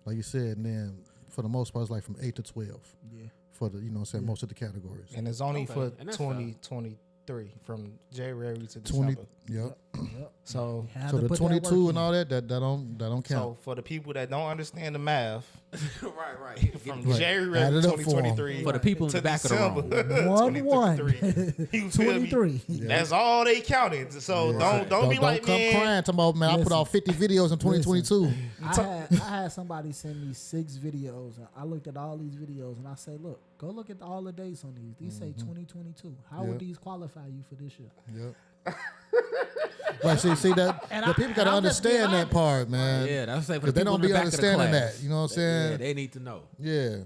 like you said, and then for the most part it's like from 8 to 12. Yeah. For the most of the categories. And it's only for 2023 from January to 20. December. Yep. So the 22 and all that don't count. So for the people that don't understand the math, right. from January 2023 for the people in the back of the room, 1-1, 23. Yeah. That's all they counted. So don't be like, come crying to me, man. I put out 50 videos in 2022. I had somebody send me 6 videos. And I looked at all these videos and I say, look, go look at all the dates on these. These say 2022. How would these qualify you for this year? Yep. Right, see that the people gotta understand that part, man. Yeah, that's say because they don't be understanding that. You know what I'm saying? Yeah, they need to know. Yeah,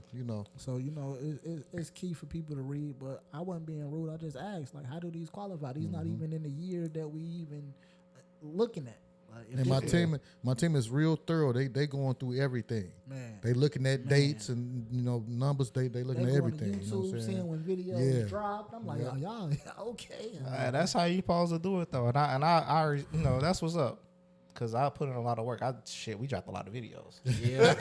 So it's key for people to read. But I wasn't being rude. I just asked, like, how do these qualify? These not even in the year that we even looking at. And my team is real thorough. They going through everything. Man, they looking at dates and numbers. They looking at everything. YouTube, you know what I'm saying? Seeing when videos dropped. I'm like, oh, y'all okay? That's how you supposed to do it though. And I that's what's up. Cause I put in a lot of work. We dropped a lot of videos. Yeah.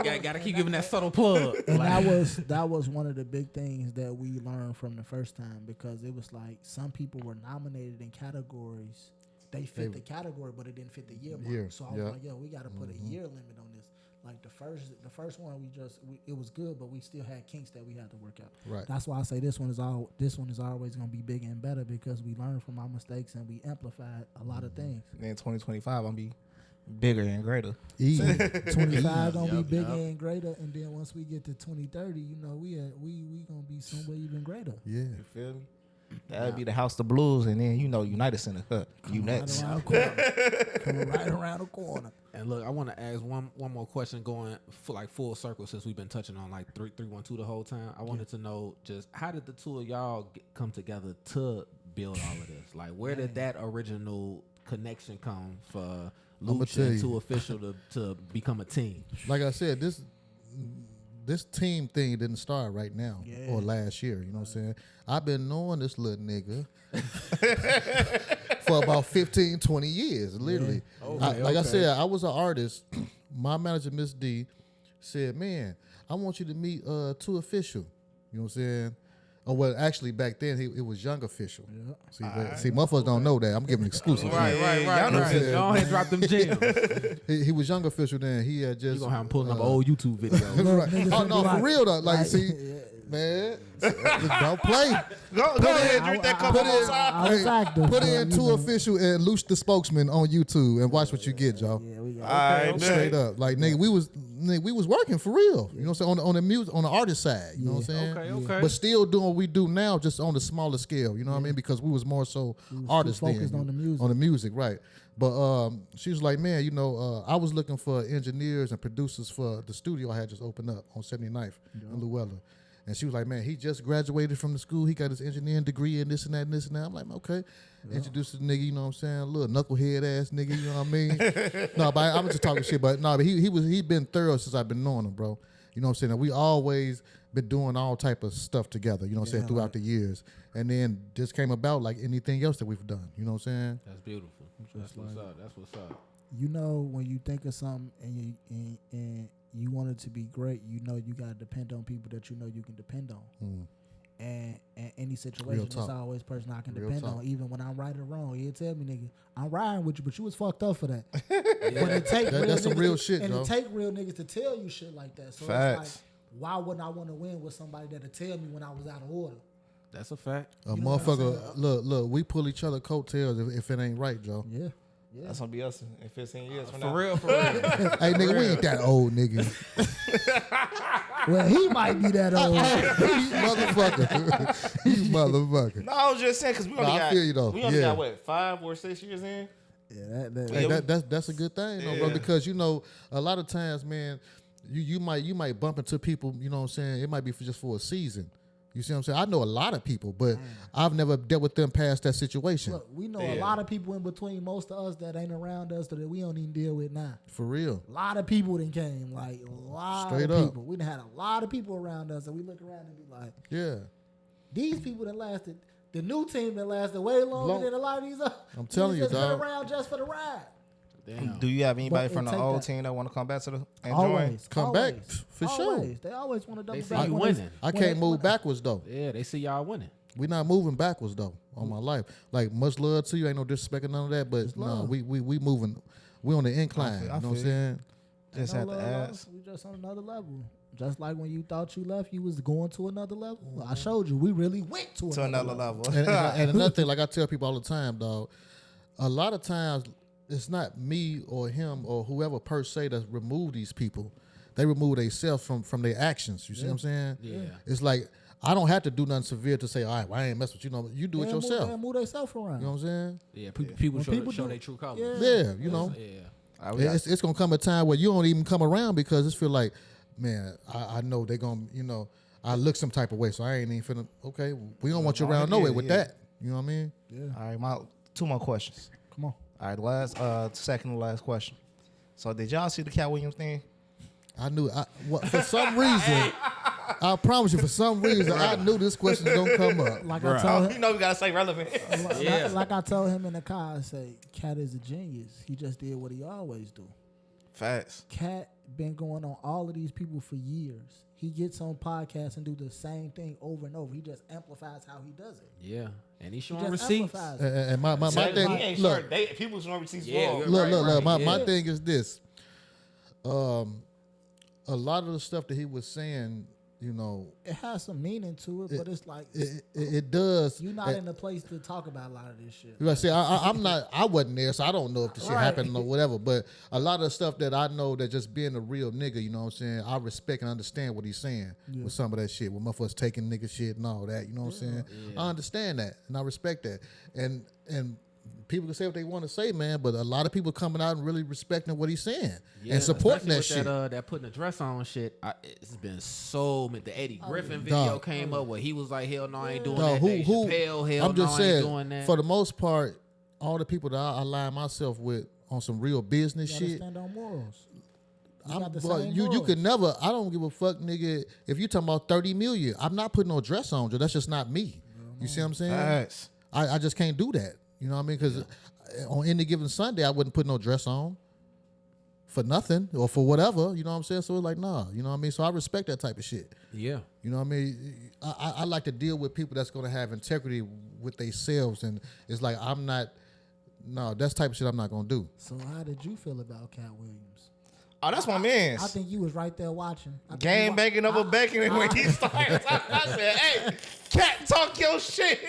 Hey, gotta keep giving that subtle plug. And that was one of the big things that we learned from the first time, because it was like some people were nominated in categories. They fit the category, but it didn't fit the year mark. So I was like, yo, we got to put a year limit on this. Like the first one, it was good, but we still had kinks that we had to work out. Right. That's why I say this one is always going to be bigger and better, because we learned from our mistakes and we amplified a lot of things. And then 2025, I'm gonna be bigger and greater. 25 gonna be bigger and greater, and then once we get to 2030, we gonna be somewhere even greater. Yeah, you feel me? That'd be the House of Blues, and then United Center. You next. Coming right around the corner. And look, I want to ask one more question, going for like full circle, since we've been touching on like 312 the whole time. I wanted to know, just how did the two of y'all come together to build all of this? Like, where did that original connection come for Luch and Two Official to become a team? Like I said, this team thing didn't start right now or last year. You know what I'm saying? I've been knowing this little nigga for about 15, 20 years, literally. Yeah. I said, I was an artist. My manager, Miss D, said, man, I want you to meet Two Official. You know what I'm saying? Oh, well, actually, back then, it was Young Official. Yeah. See, motherfuckers don't know that. I'm giving exclusive. Right. Go ahead, drop them gems. He was Young Official then. He had just... You going to have him pulling up old YouTube videos. Right. Oh, no, for real, though. Like, see... Man, don't play. Go ahead, drink that cup of Put in Two Official and Luch the Spokesman on YouTube and watch what you get, Joe. Yeah, we got straight up. Like, nigga, we was working for real. You know what I'm saying? On the music, on the artist side. You know what I'm saying? Okay. But still doing what we do now, just on the smaller scale. You know what I mean? Because we was more so artists then. Focused on the music. On the music, right. But she was like, man, I was looking for engineers and producers for the studio I had just opened up on 79th in Llewellyn. And she was like, man, he just graduated from the school. He got his engineering degree and this and that and this and that. I'm like, okay. Yeah. Introduced the nigga, you know what I'm saying? A little knucklehead ass nigga, you know what I mean? No, but I'm just talking shit. But he been thorough since I've been knowing him, bro. You know what I'm saying? And we always been doing all type of stuff together, you know what I'm saying, throughout the years. And then this came about like anything else that we've done. You know what I'm saying? That's beautiful. That's what's up. When you think of something and you want it to be great, you got to depend on people that you can depend on. And any situation, there's always a person I can depend on. Even when I'm right or wrong, he'll tell me, nigga, I'm riding with you, but you was fucked up for that. But it take that's some real shit, and bro. it take real niggas to tell you shit like that. So Facts. it's like, why wouldn't I want to win with somebody that'll tell me when I was out of order? That's a fact. A motherfucker, look, we pull each other coattails if it ain't right, Joe. Yeah. That's gonna be us in 15 years from For now. real. Hey, nigga, we ain't that old, nigga. Well, he might be that old. You motherfucker. No, I was just saying, because we only got what, 5 or 6 years in? Yeah, that's a good thing, bro. Because a lot of times, man, you might bump into people. You know what I'm saying? It might be just for a season, You see what I'm saying? I know a lot of people, but I've never dealt with them past that situation. Look, we know a lot of people in between most of us that ain't around us that we don't even deal with now. For real. A lot of people that came, like a lot Straight of up. people. We done had a lot of people around us, and we look around and be like, Yeah. these people that lasted, the new team that lasted way longer than a lot of these others. I'm telling you, just been dog. around just for the ride. Damn. Do you have anybody But from it the take old that. team that want to come back to the and join? Always. Come back, always, for sure. always. They always want to double They see back. you when winning. I can't move backwards, though. Yeah, they see y'all winning. We're not moving backwards, though, on my life. Like, much love to you. Ain't no disrespect or none of that, but no, love. we moving. We on the incline. I You know what I'm feel saying? Just No had to love ask. lost. We just on another level. Just like when you thought you left, you was going to another level. I showed you, we really went to To another level. And another thing, like I tell people all the time, dog, a lot of times it's not me or him or whoever per se that remove these people. They remove themselves from their actions. You see what I'm saying? Yeah. It's like I don't have to do nothing severe to say, all right, well, I ain't mess with you. No, you do it yourself. They move themselves around. You know what I'm saying? Yeah, people When show people show do- their true colors. Yeah, you know. Yeah. It's gonna come a time where you don't even come around because it's feel like, man, I know they gonna, I look some type of way, so I ain't even finna. Okay, we don't want you around nowhere with that. You know what I mean? Yeah. All right, two more questions. Come on. All right, second to last question. So did y'all see the Cat Williams thing? I knew. For some reason, I promise you, for some reason, I knew this question was gonna come up. Like I told him, You know we gotta say relevant. like I told him in the car, I say, Cat is a genius. He just did what he always do. Facts. Cat been going on all of these people for years. He gets on podcasts and do the same thing over and over. He just amplifies how he does it. Yeah. And he's He showing just receipts. amplifies it. And my He thing, ain't look, sure. People showing receipts. Yeah, for. you're look, right, look, look. right, My yeah. thing is this. A lot of the stuff that he was saying, It has some meaning to it, but it's like it does. you're not in the place to talk about a lot of this shit. Like I say, I'm not. I wasn't there, so I don't know if the shit Right. happened or whatever. But a lot of the stuff that I know, that just being a real nigga, you know what I'm saying. I respect and understand what he's saying with some of that shit. With motherfuckers taking nigga shit and all that, you know what I'm saying. I understand that and I respect that. And people can say what they want to say, man. But a lot of people coming out and really respecting what he's saying and supporting that shit. That putting the dress on shit. It's been so many. The Eddie Griffin video Dog. came up where he was like, hell no, I ain't doing No, that. Dave Chappelle, hell I'm just no, I ain't saying, doing that. for the most part, all the people that I align myself with on some real business You gotta shit. stand on morals. But you could never. I don't give a fuck, nigga. If you talking about 30 million, I'm not putting no dress on. That's just not me. You see what I'm saying? Facts. I just can't do that. You know what I mean? Because on any given Sunday, I wouldn't put no dress on for nothing or for whatever. You know what I'm saying? So it's like, nah. You know what I mean? So I respect that type of shit. Yeah. You know what I mean? I like to deal with people that's going to have integrity with themselves, and it's like I'm not. No, that's the type of shit I'm not going to do. So how did you feel about Cat Williams? Oh, that's my man's. I think you was right there watching. I think Game you banging over bacon, and when he started talking, I said, "Hey, Cat, talk your shit."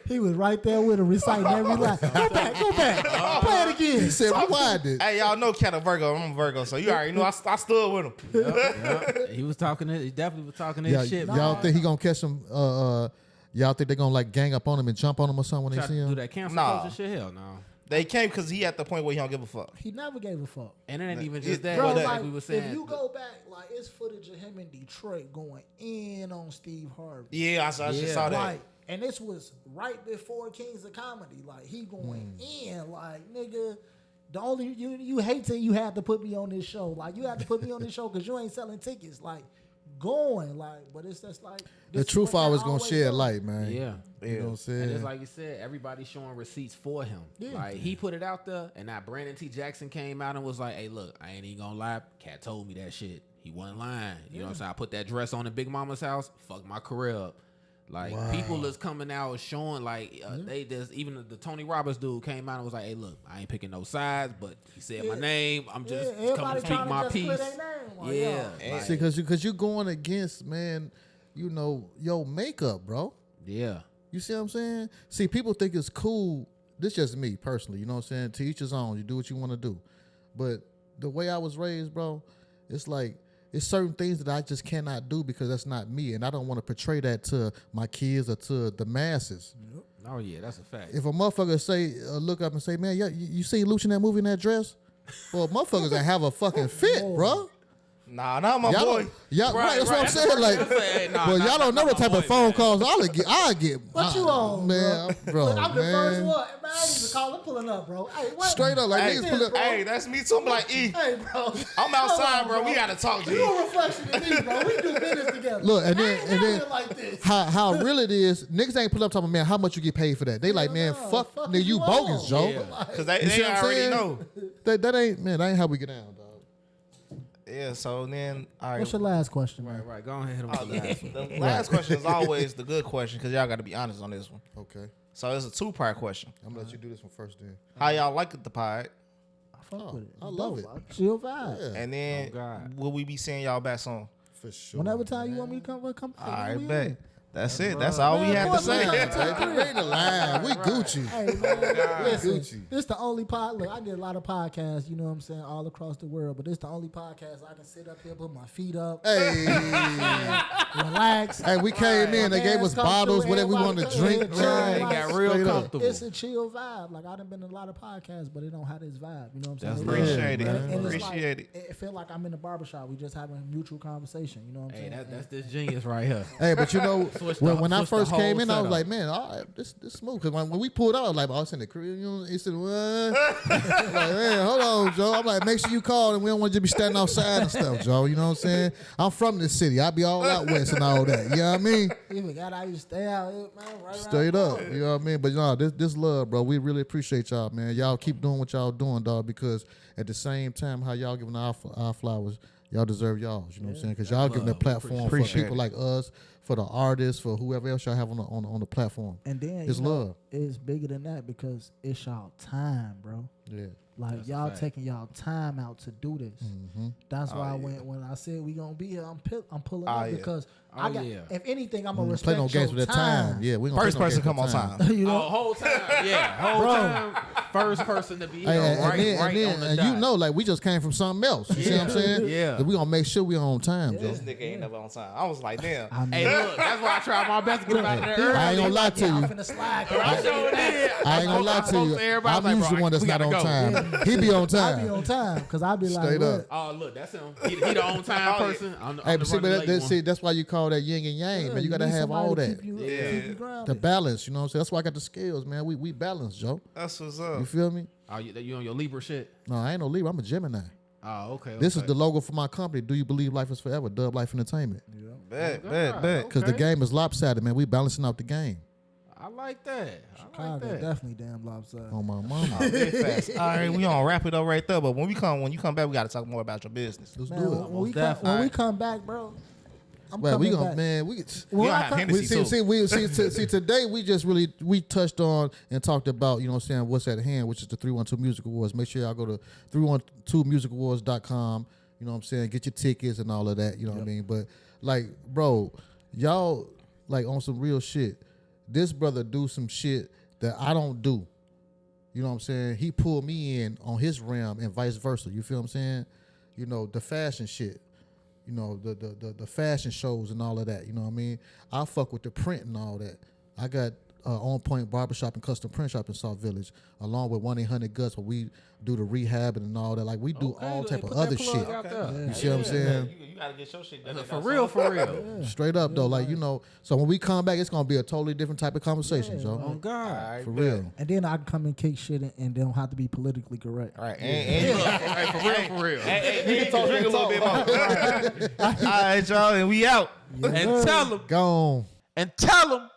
He was right there with him reciting every line. Go back, play it again. He said, rewind it. Hey, y'all know Cat a Virgo. I'm a Virgo, so you already know I stood with him. Yep. He was talking. He definitely was talking his shit. Y'all think he gonna catch him? Y'all think they gonna like gang up on him and jump on him or something when Try they see to do him? that cancel Nah. culture shit. Hell no. They came because he at the point where he don't give a fuck. He never gave a fuck. And it ain't even just that. Bro, like, like, we were saying. if you go back, like, it's footage of him in Detroit going in on Steve Harvey. Yeah, I just saw that. Like, and this was right before Kings of Comedy. Like, he going in, like, nigga, the only, you hate till you have to put me on this show. Like, you have to put me on this show because you ain't selling tickets. Like, going, like, but it's just like. The truth always gonna shed light, man. Yeah. You know what I'm saying? And it's like you said, everybody's showing receipts for him. Yeah. Like, he put it out there, and now Brandon T. Jackson came out and was like, hey, look, I ain't even gonna lie. Cat told me that shit. He wasn't lying. You know what I'm saying? I put that dress on in Big Mama's house, fucked my career up. Like, people is coming out showing, like, they just, even the Tony Roberts dude came out and was like, hey, look, I ain't picking no sides, but he said my name. I'm just coming to speak my piece. Like, Yeah. yo. See, because you're going against, man, your makeup, bro. Yeah. You see what I'm saying? See, people think it's cool. This just me personally, you know what I'm saying? To each his own. You do what you want to do. But the way I was raised, bro, it's like, it's certain things that I just cannot do because that's not me. And I don't want to portray that to my kids or to the masses. Oh, yeah, that's a fact. If a motherfucker say, look up and say, man, you see Luch in that movie in that dress? Well, motherfuckers that have a fucking fit, bro. Nah, not my Y'all boy. Y'all, right, that's what I'm saying. Like, well, y'all don't know what type of phone calls I get. What you on, man, bro? Look, I'm the man. first one. Man, I need to call him pulling up, bro. Hey, what? Straight up, like Hey, niggas pull up. hey, that's me too. I'm like, Hey, bro. I'm outside, Hold on, bro. We gotta talk, G. You a reflection of me, bro. We do business together. Look, and I ain't then never like this. how real it is. Niggas ain't pull up talking, man, how much you get paid for that? They like, man, fuck nigga, you bogus, Joe. Because You see they what I'm already saying? know. That ain't how we get down, dog. Yeah, so then, all right. What's your last question, man? Right. Go ahead. Hit him with the last one. The last question is always the good question because y'all got to be honest on this one. Okay, So it's a two-part question. I'm gonna let you do this one first, then. How y'all like the pod? I fuck with it. I love it. Chill vibe. Yeah, And then God. will we be seeing y'all back soon? for sure. Whenever time you want me to come back. All right, we bet. in. That's it. That's all we Man, had boy, to say. man. They ain't lying. We Gucci. Hey, man, listen, Gucci. this the only pod. Look, I get a lot of podcasts, you know what I'm saying, all across the world, but this the only podcast I can sit up here, put my feet up, Hey, relax. hey, we came in. They gave us bottles, whatever we wanted to drink. Right. They got real Straight up. comfortable. It's a chill vibe. Like, I done been in a lot of podcasts, but it don't have this vibe. You know what I'm saying? Appreciate it. And it's Appreciate like, it. It feel like I'm in the barbershop. We just having a mutual conversation. You know what I'm Hey, saying? that's this genius right here. Hey, but you know, when I switch the first came whole in, I was setup. like, man, all right, this smooth. Because when we pulled out, I was like, I was in the crib, you know, he said, what? I'm like, man, hold on, Joe. I'm like, make sure you call, and we don't want you to be standing outside and stuff, Joe. You know what I'm saying? I'm from this city. I be all out west and all that. You know what I mean? Even got out, you stay out here, man. Right Straight around up. You know what I mean? But no, this love, bro. We really appreciate y'all, man. Y'all keep doing what y'all doing, dog, because at the same time, how y'all giving our flowers, y'all deserve y'all. You know what I'm saying? Because y'all giving a platform for appreciate people it. like us, for the artists, for whoever else y'all have on the platform. And then It's you know, love. It's bigger than that because it's y'all time, bro. Yeah. Like y'all taking y'all time out to do this. Mm-hmm. That's why when I said we gonna be here, I'm pulling Oh, up yeah. because Oh, I got. yeah. If anything, I'm gonna Play respect no games your with that time. Yeah, we gonna First play no person games come on with time. you know, Whole time. Yeah, whole time. First person to be Hey, and right then, on the and dot. you know, like we just came from something else. You see what I'm saying? Yeah. That we gonna make sure we on time, Joe. This nigga ain't never on time. I was like, damn. I mean, Hey, look, that's why I tried my best to get him out there early. I ain't gonna lie to I'm you. finna slide. I sure did. I ain't gonna lie to you. I'm usually the one that's not on time. He be on I be time. on time because I be like, Straight what? up. Oh, look, that's him. He the on time person. I'm Hey, the but see, running late one. that's why you call that yin and yang, man. You gotta need have somebody all to that. keep you The grounded. balance, you know what I'm saying? That's why I got the skills, man. We balance, Joe. That's what's You up. feel me? Oh, you on your Libra shit? No, I ain't no Libra. I'm a Gemini. Oh, okay. This is the logo for my company. Do you believe life is forever? Dub Life Entertainment. Bet, bet, bet. Because the game is lopsided, man. We balancing out the game. I like that. I like Chicago that. definitely damn lopsided. On my mama. Big fast. All right, we gonna wrap it up right there. But when you come back, we gotta talk more about your business. Let's Man, do it. when we come back, bro, I'm Well, we coming gonna back. man. We When gonna I have come- Hennessy too. See, today we just we touched on and talked about, you know what I'm saying, what's at hand, which is the 312 Music Awards. Make sure y'all go to 312musicawards.com, you know what I'm saying, get your tickets and all of that, you know what I mean? But like, bro, y'all like on some real shit. This brother do some shit that I don't do. You know what I'm saying? He pulled me in on his realm and vice versa. You feel what I'm saying? You know, the fashion shit. You know, the fashion shows and all of that. You know what I mean? I fuck with the print and all that. I got On Point Barbershop and Custom Print Shop in South Village, along with 1-800-GUTS, where we do the rehab and all that. Like, we do all type of other shit. You see what I'm saying? You gotta get your shit done. For real. Straight up, though. Like, you know, so when we come back, it's going to be a totally different type of conversation, Oh, Joe. God. For real. And then I can come and kick shit and don't have to be politically correct. All right, and For real. you can drink a little bit more. All right, y'all, and we out. And tell them. Gone. And tell them.